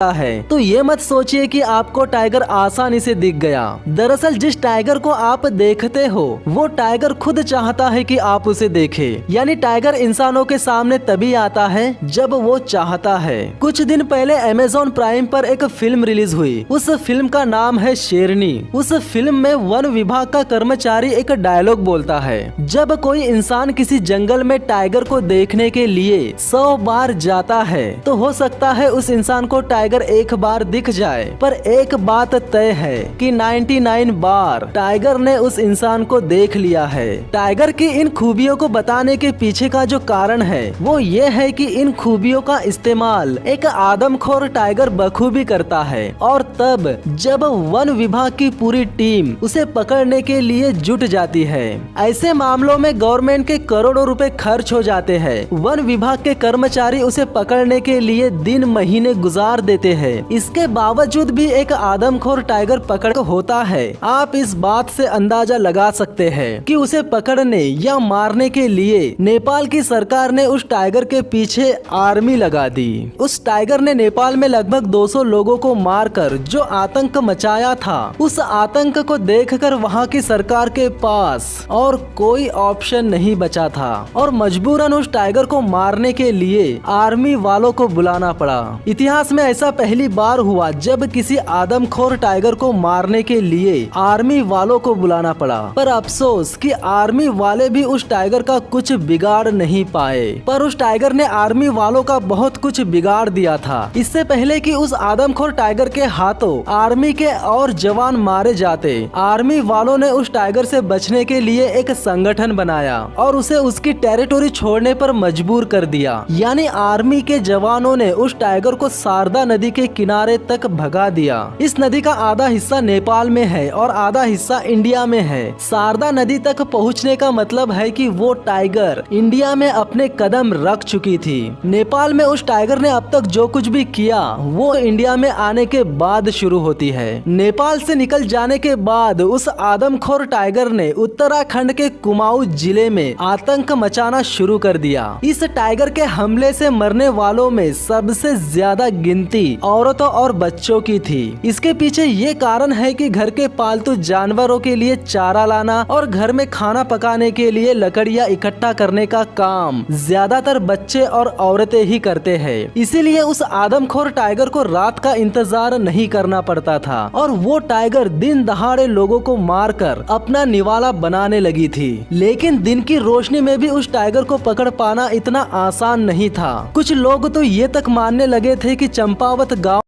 है तो ये मत सोचिए कि आपको टाइगर आसानी से दिख गया। दरअसल जिस टाइगर को आप देखते हो वो टाइगर खुद चाहता है कि आप उसे देखें। यानी टाइगर इंसानों के सामने तभी आता है जब वो चाहता है। कुछ दिन पहले अमेज़न प्राइम पर एक फिल्म रिलीज हुई। उस फिल्म का नाम है शेरनी। उस फिल्म में वन विभाग का कर्मचारी एक डायलॉग बोलता है, जब कोई इंसान किसी जंगल में टाइगर को देखने के लिए 100 बार जाता है तो हो सकता है उस इंसान को टाइगर एक बार दिख जाए, पर एक बात तय है कि 99 बार टाइगर ने उस इंसान को देख लिया है। टाइगर की इन खूबियों को बताने के पीछे का जो कारण है वो ये है कि इन खूबियों का इस्तेमाल एक आदमखोर टाइगर बखूबी करता है, और तब जब वन विभाग की पूरी टीम उसे पकड़ने के लिए जुट जाती है। ऐसे मामलों में गवर्नमेंट के करोड़ों रुपए खर्च हो जाते हैं। वन विभाग के कर्मचारी उसे पकड़ने के लिए दिन महीने गुजार देते हैं। इसके बावजूद भी एक आदमखोर टाइगर पकड़ होता है। आप इस बात से अंदाजा लगा सकते हैं कि उसे पकड़ने या मारने के लिए नेपाल की सरकार ने उस टाइगर के पीछे आर्मी लगा दी। उस टाइगर ने नेपाल में लगभग 200 लोगों को मारकर जो आतंक मचाया था, उस आतंक को देखकर वहां की सरकार के पास और कोई ऑप्शन नहीं बचा था और मजबूरन उस टाइगर को मारने के लिए आर्मी वालों को बुलाना पड़ा। इतिहास में ऐसा पहली बार हुआ जब किसी आदमखोर टाइगर को मारने के लिए आर्मी वालों को बुलाना पड़ा। पर अफसोस कि आर्मी वाले भी उस टाइगर का कुछ बिगाड़ नहीं पाए। पर उस टाइगर ने आर्मी वालों का बहुत कुछ बिगाड़ दिया था। इससे पहले कि उस आदमखोर टाइगर के हाथों आर्मी के और जवान मारे जाते, आर्मी वालों ने उस टाइगर से बचने के लिए एक संगठन बनाया और उसे उसकी टेरिटोरी छोड़ने पर मजबूर कर दिया। यानी आर्मी के जवानों ने उस टाइगर को शारदा नदी के किनारे तक भगा दिया। इस नदी का आधा हिस्सा नेपाल में है और आधा हिस्सा इंडिया में है। शारदा नदी तक पहुंचने का मतलब है कि वो टाइगर इंडिया में अपने कदम रख चुकी थी। नेपाल में उस टाइगर ने अब तक जो कुछ भी किया वो इंडिया में आने के बाद शुरू होती है। नेपाल से निकल जाने के बाद उस आदमखोर टाइगर ने उत्तराखंड के कुमाऊं जिले में आतंक मचाना शुरू कर दिया। इस टाइगर के हमले से मरने वालों में सबसे ज्यादा गिनती औरतों और बच्चों की थी। इसके पीछे ये कारण है कि घर के पालतू जानवरों के लिए चारा लाना और घर में खाना पकाने के लिए लकड़ियाँ इकट्ठा करने का काम ज्यादातर बच्चे और औरतें ही करते हैं। इसीलिए उस आदमखोर टाइगर को रात का इंतजार नहीं करना पड़ता था और वो टाइगर दिन दहाड़े लोगों को मारकर अपना निवाला बनाने लगी थी। लेकिन दिन की रोशनी में भी उस टाइगर को पकड़ पाना इतना आसान नहीं था। कुछ लोग तो ये तक मानने लगे थे कि चंपावत गाँव